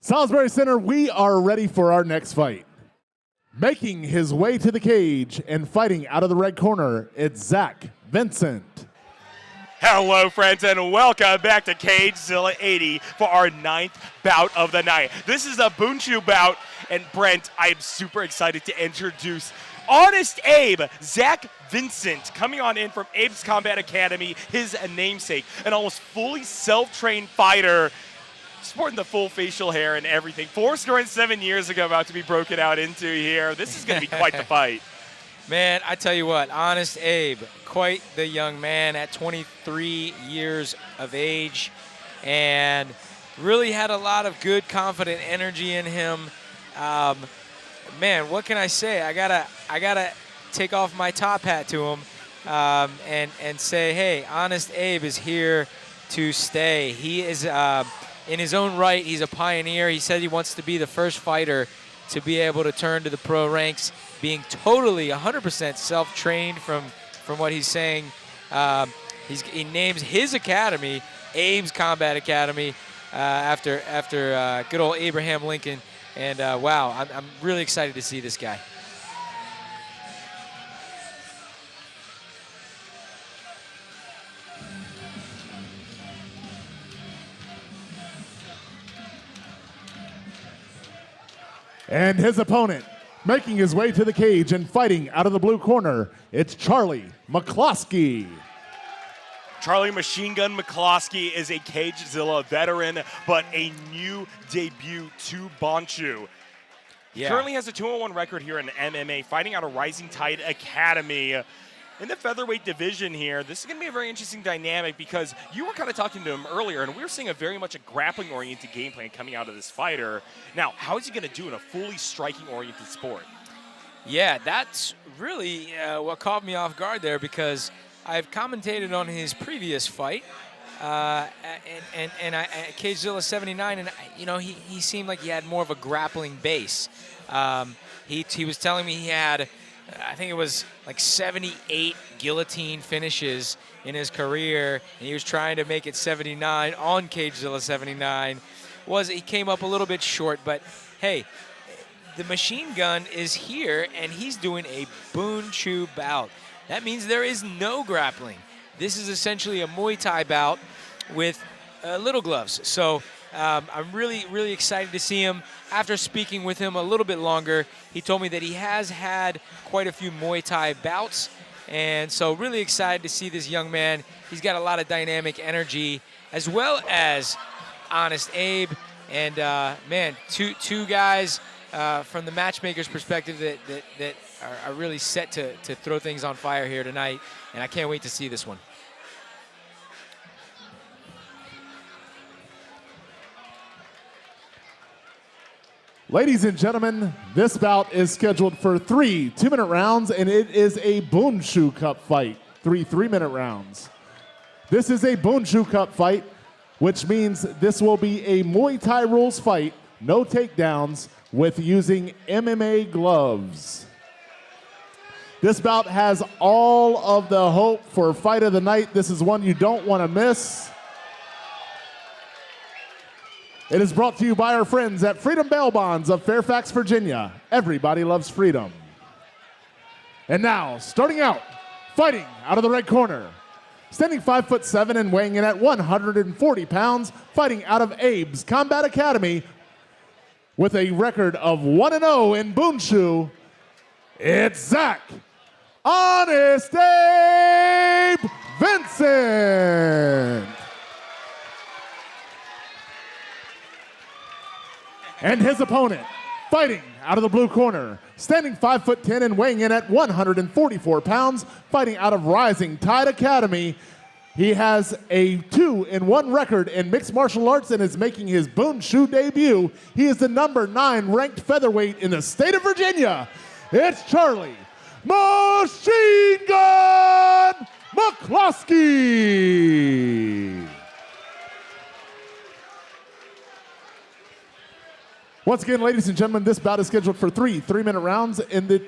Salisbury Center, we are ready for our next fight. Making his way to the cage and fighting out of the red corner, it's Zach Vincent. Hello, friends, and welcome back to CageZilla 80 for our 9th bout of the night. This is a Boonshoe bout, and Brent, I am super excited to introduce Honest Abe, Zach Vincent, coming on in from Abe's Combat Academy, his namesake, an almost fully self-trained fighter, sporting the full facial hair and everything. 7 years ago, about to be broken out into here. This is going to be quite the fight. Man, I tell you what, Honest Abe, quite the young man at 23 years of age, and really had a lot of good, confident energy in him. Man, what can I say? I gotta take off my top hat to him and say, hey, Honest Abe is here to stay. He is, in his own right, he's a pioneer. He said he wants to be the first fighter to be able to turn to the pro ranks, being totally 100% self-trained from what he's saying. He names his academy Abe's Combat Academy after good old Abraham Lincoln. And wow, I'm really excited to see this guy. And his opponent, making his way to the cage and fighting out of the blue corner, it's Charlie McCloskey. Charlie Machine Gun McCloskey is a CageZilla veteran, but a new debut to Boonshoe. Yeah. Currently has a 2-1 record here in MMA, fighting out of Rising Tide Academy. In the featherweight division here, this is going to be a very interesting dynamic because you were kind of talking to him earlier, and we were seeing a very much a grappling-oriented game plan coming out of this fighter. Now, how is he going to do in a fully striking-oriented sport? Yeah, that's really what caught me off guard there, because I've commentated on his previous fight, and CageZilla 79, and he seemed like he had more of a grappling base. He was telling me he had, I think it was like 78 guillotine finishes in his career, and he was trying to make it 79 on CageZilla 79. He came up a little bit short, but hey, the machine gun is here, and he's doing a Boonshoe bout. That means there is no grappling. This is essentially a Muay Thai bout with little gloves. So I'm really, really excited to see him. After speaking with him a little bit longer, he told me that he has had quite a few Muay Thai bouts, and so really excited to see this young man. He's got a lot of dynamic energy, as well as Honest Abe, and man, two guys from the matchmaker's perspective that are really set to throw things on fire here tonight, and I can't wait to see this one. Ladies and gentlemen, this bout is scheduled for 3 2-minute rounds, and it is a Boonshoe Cup fight. 3 3-minute rounds. This is a Boonshoe Cup fight, which means this will be a Muay Thai rules fight, no takedowns, with using MMA gloves. This bout has all of the hope for fight of the night. This is one you don't want to miss. It is brought to you by our friends at Freedom Bail Bonds of Fairfax, Virginia. Everybody loves freedom. And now, starting out, fighting out of the red corner, standing 5'7" and weighing in at 140 pounds, fighting out of Abe's Combat Academy with a record of 1-0 in Boonshoe, it's Zach Honest Abe Vincent. And his opponent, fighting out of the blue corner, standing 5'10" and weighing in at 144 pounds, fighting out of Rising Tide Academy. He has a 2-1 record in mixed martial arts and is making his Boonshoe debut. He is the number 9 ranked featherweight in the state of Virginia. It's Charlie Machine Gun McCloskey. Once again, ladies and gentlemen, this bout is scheduled for 3 3-minute rounds in the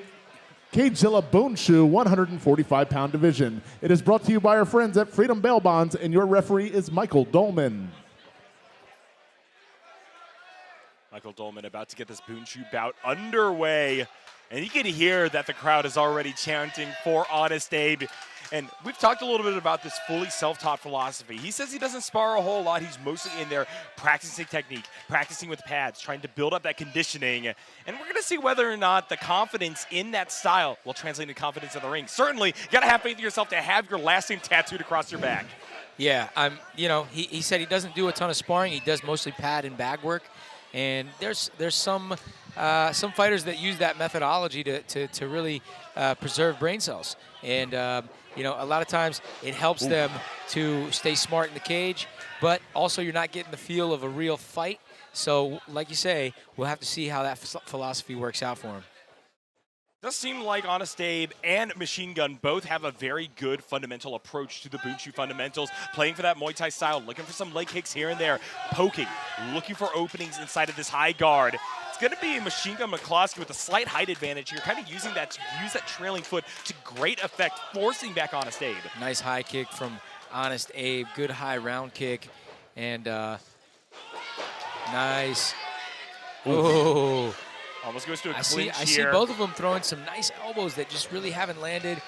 CageZilla Boonshoe 145-pound division. It is brought to you by our friends at Freedom Bail Bonds, and your referee is Michael Dolman. Michael Dolman about to get this Boonshoe bout underway. And you can hear that the crowd is already chanting for Honest Abe. And we've talked a little bit about this fully self-taught philosophy. He says he doesn't spar a whole lot. He's mostly in there practicing technique, practicing with pads, trying to build up that conditioning. And we're going to see whether or not the confidence in that style will translate into confidence in the ring. Certainly, you got to have faith in yourself to have your last name tattooed across your back. Yeah, he said he doesn't do a ton of sparring. He does mostly pad and bag work. And there's some fighters that use that methodology to really preserve brain cells. And, a lot of times it helps them to stay smart in the cage, but also you're not getting the feel of a real fight. So, like you say, we'll have to see how that philosophy works out for him. Does seem like Honest Abe and Machine Gun both have a very good fundamental approach to the Boonshoe fundamentals, playing for that Muay Thai style, looking for some leg kicks here and there, poking, looking for openings inside of this high guard. It's going to be Machine Gun McCloskey with a slight height advantage here, kind of using that to use that trailing foot to great effect, forcing back Honest Abe. Nice high kick from Honest Abe, good high round kick, and nice. Oh. Almost goes to a clinch here. I see both of them throwing some nice elbows that just really haven't landed.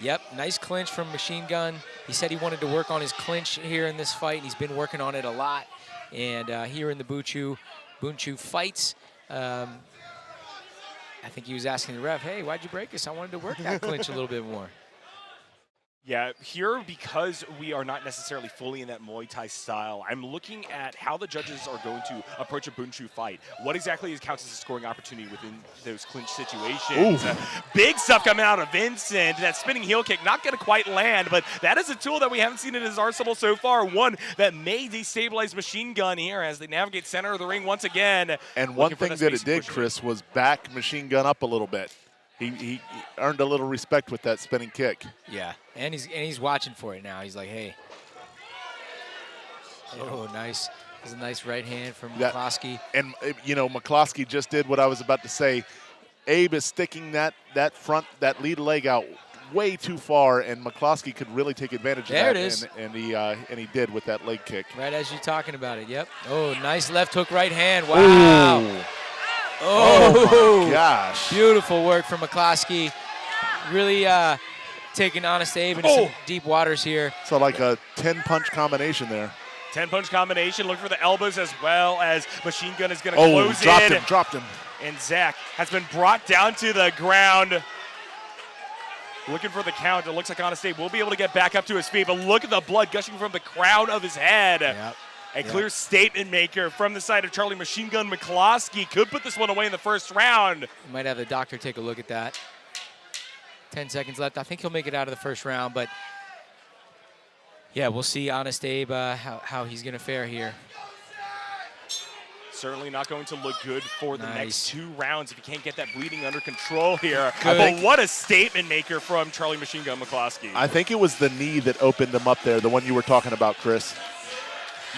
Yep, nice clinch from Machine Gun. He said he wanted to work on his clinch here in this fight. He's been working on it a lot. And here in the Boonshoe fights, I think he was asking the ref, hey, why'd you break us? I wanted to work that clinch a little bit more. Yeah, here, because we are not necessarily fully in that Muay Thai style, I'm looking at how the judges are going to approach a Boonshoe fight. What exactly counts as a scoring opportunity within those clinch situations? Big stuff coming out of Vincent. That spinning heel kick not going to quite land, but that is a tool that we haven't seen in his arsenal so far. One that may destabilize Machine Gun here as they navigate center of the ring once again. And one thing that it did, Chris, was back Machine Gun up a little bit. He earned a little respect with that spinning kick. Yeah, and he's watching for it now. He's like, hey. Oh, nice. There's a nice right hand from McCloskey. And, McCloskey just did what I was about to say. Abe is sticking that lead leg out way too far, and McCloskey could really take advantage of that. There it is. And he did with that leg kick. Right as you're talking about it, yep. Oh, nice left hook right hand. Wow. Ooh. Oh, my gosh. Beautiful work from McCloskey. Really taking Honest Abe into some deep waters here. So like a 10-punch combination there. 10-punch combination. Look for the elbows as well as Machine Gun is going to close in. Dropped him. And Zach has been brought down to the ground. Looking for the count. It looks like Honest Abe will be able to get back up to his feet, but look at the blood gushing from the crown of his head. Yep. A clear statement maker from the side of Charlie Machine Gun McCloskey. Could put this one away in the first round. We might have the doctor take a look at that. 10 seconds left. I think he'll make it out of the first round, but yeah, we'll see Honest Abe how he's going to fare here. Certainly not going to look good for the next 2 rounds if he can't get that bleeding under control here. Good. But what a statement maker from Charlie Machine Gun McCloskey. I think it was the knee that opened him up there, the one you were talking about, Chris.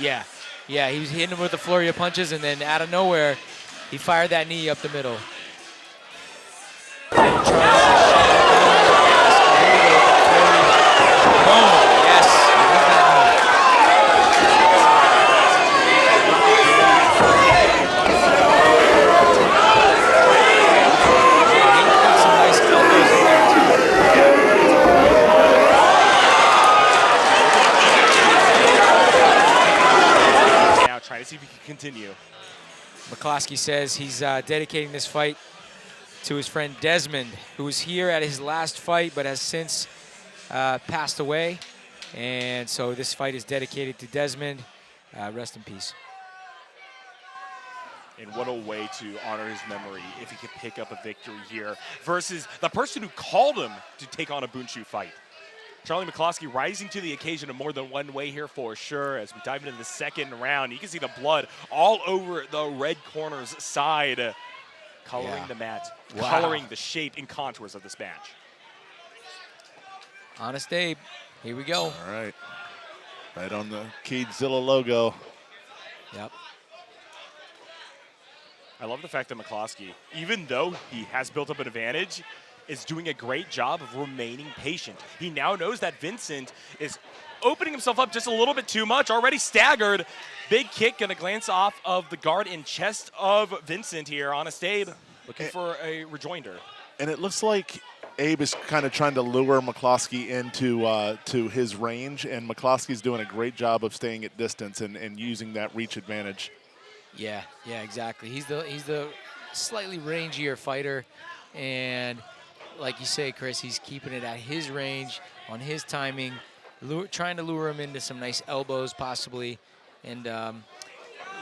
Yeah, he was hitting him with a flurry of punches, and then out of nowhere, he fired that knee up the middle. Trying to see if he can continue. McCloskey says he's dedicating this fight to his friend Desmond, who was here at his last fight but has since passed away. And so this fight is dedicated to Desmond. Rest in peace. And what a way to honor his memory if he could pick up a victory here versus the person who called him to take on a Boonshoe fight. Charlie McCloskey rising to the occasion in more than one way here for sure. As we dive into the second round, you can see the blood all over the red corner's side, coloring the mat, coloring the shape and contours of this match. Honest Abe, here we go. All right. Right on the CageZilla logo. Yep. I love the fact that McCloskey, even though he has built up an advantage, is doing a great job of remaining patient. He now knows that Vincent is opening himself up just a little bit too much, already staggered. Big kick, gonna glance off of the guard and chest of Vincent here. Honest Abe looking for a rejoinder. And it looks like Abe is kind of trying to lure McCloskey into to his range, and McCloskey's doing a great job of staying at distance and using that reach advantage. Yeah, exactly. He's the slightly rangier fighter, and like you say, Chris, he's keeping it at his range, on his timing, trying to lure him into some nice elbows possibly, and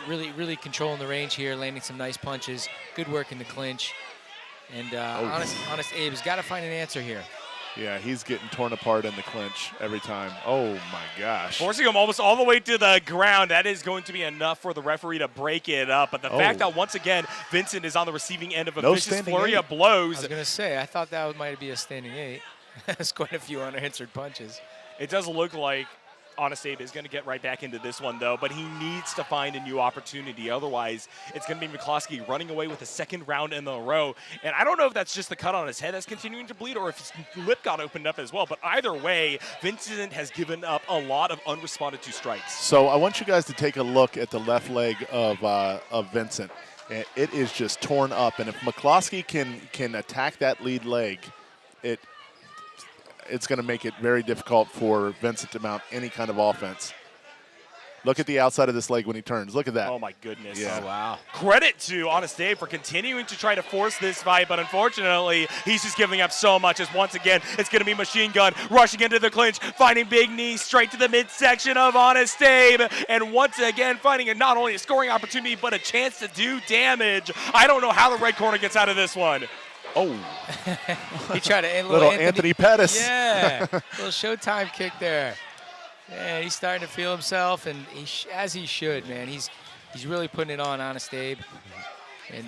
really controlling the range here, landing some nice punches. Good work in the clinch. And honest Abe has got to find an answer here. Yeah, he's getting torn apart in the clinch every time. Oh, my gosh. Forcing him almost all the way to the ground. That is going to be enough for the referee to break it up. But the fact that, once again, Vincent is on the receiving end of a vicious flurry of blows. I was going to say, I thought that might be a standing 8. That's quite a few unanswered punches. It does look like Honest Abe is going to get right back into this one, though, but he needs to find a new opportunity. Otherwise, it's going to be McCloskey running away with a second round in a row. And I don't know if that's just the cut on his head that's continuing to bleed or if his lip got opened up as well. But either way, Vincent has given up a lot of unresponded to strikes. So I want you guys to take a look at the left leg of Vincent. It is just torn up. And if McCloskey can attack that lead leg, it's going to make it very difficult for Vincent to mount any kind of offense. Look at the outside of this leg when he turns. Look at that. Oh, my goodness. Yeah. Oh, wow. Credit to Honest Abe for continuing to try to force this fight, but unfortunately, he's just giving up so much as once again, it's going to be Machine Gun rushing into the clinch, finding big knees straight to the midsection of Honest Abe, and once again finding not only a scoring opportunity, but a chance to do damage. I don't know how the red corner gets out of this one. Oh. He tried a little Anthony Pettis. Yeah, little Showtime kick there. Yeah, he's starting to feel himself, and as he should, man. He's really putting it on, Honest Abe. And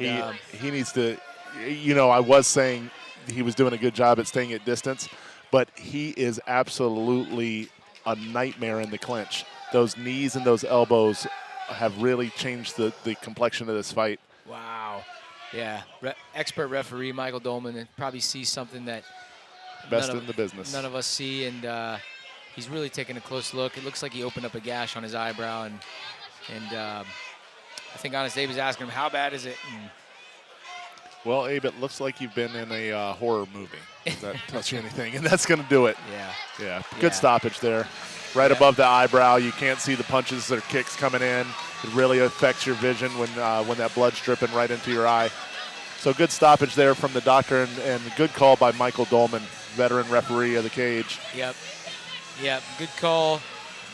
he needs to, I was saying he was doing a good job at staying at distance, but he is absolutely a nightmare in the clinch. Those knees and those elbows have really changed the complexion of this fight. Wow. Yeah, expert referee Michael Dolman probably sees something that best in the business. None of us see, and he's really taking a close look. It looks like he opened up a gash on his eyebrow, and I think Honest Abe is asking him, how bad is it? And well, Abe, it looks like you've been in a horror movie. Does that tells you anything? And that's going to do it. Yeah. Good stoppage there. Right above the eyebrow. You can't see the punches or kicks coming in. It really affects your vision when that blood's dripping right into your eye. So good stoppage there from the doctor, and good call by Michael Dolman, veteran referee of the cage. Yep, good call.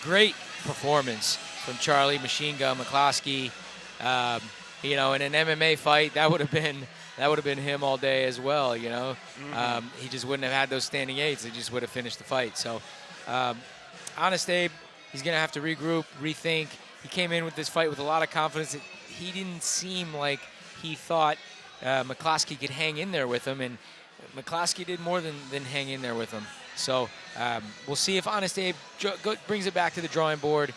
Great performance from Charlie Machine Gun McCloskey. In an MMA fight, that would have been him all day as well. Mm-hmm. He just wouldn't have had those standing 8s. He just would have finished the fight. So, Honest Abe, he's gonna have to regroup, rethink. He came in with this fight with a lot of confidence. He didn't seem like he thought McCloskey could hang in there with him, and McCloskey did more than hang in there with him. So we'll see if Honest Abe brings it back to the drawing board,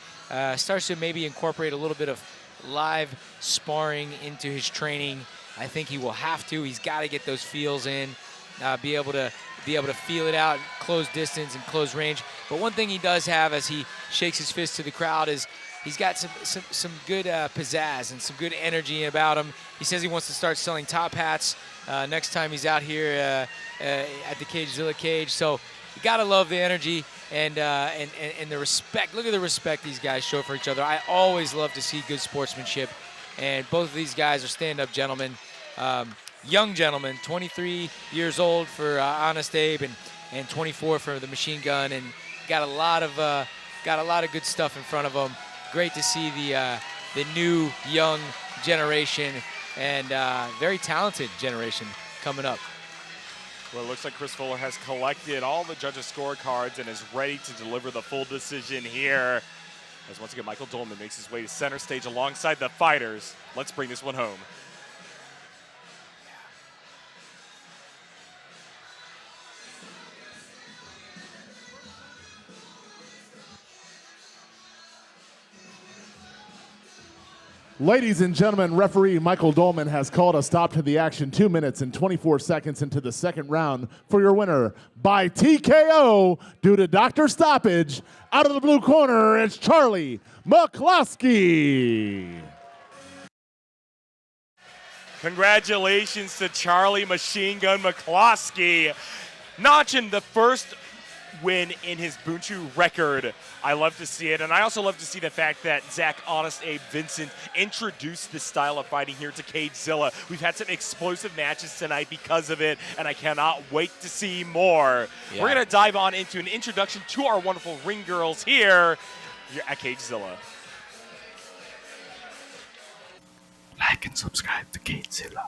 starts to maybe incorporate a little bit of live sparring into his training. I think he will have to. He's got to get those feels in, be able to feel it out, close distance and close range. But one thing he does have as he shakes his fist to the crowd is he's got some good pizzazz and some good energy about him. He says he wants to start selling top hats next time he's out here at the CageZilla cage. So you gotta love the energy and the respect. Look at the respect these guys show for each other. I always love to see good sportsmanship, and both of these guys are stand-up gentlemen, young gentlemen, 23 years old for Honest Abe and 24 for the Machine Gun, and got a lot of good stuff in front of them. Great to see the new young generation and very talented generation coming up. Well, it looks like Chris Fuller has collected all the judges' scorecards and is ready to deliver the full decision here. As once again, Michael Dolman makes his way to center stage alongside the fighters. Let's bring this one home. Ladies and gentlemen, referee Michael Dolman has called a stop to the action 2 minutes and 24 seconds into the second round for your winner by TKO due to doctor stoppage. Out of the blue corner, it's Charlie McCloskey. Congratulations to Charlie Machine Gun McCloskey, notching the first win in his Bunchu record. I love to see it, and I also love to see the fact that Zach Honest Abe Vincent introduced this style of fighting here to CageZilla. We've had some explosive matches tonight because of it, and I cannot wait to see more. Yeah. We're going to dive on into an introduction to our wonderful ring girls here at CageZilla. Like and subscribe to CageZilla.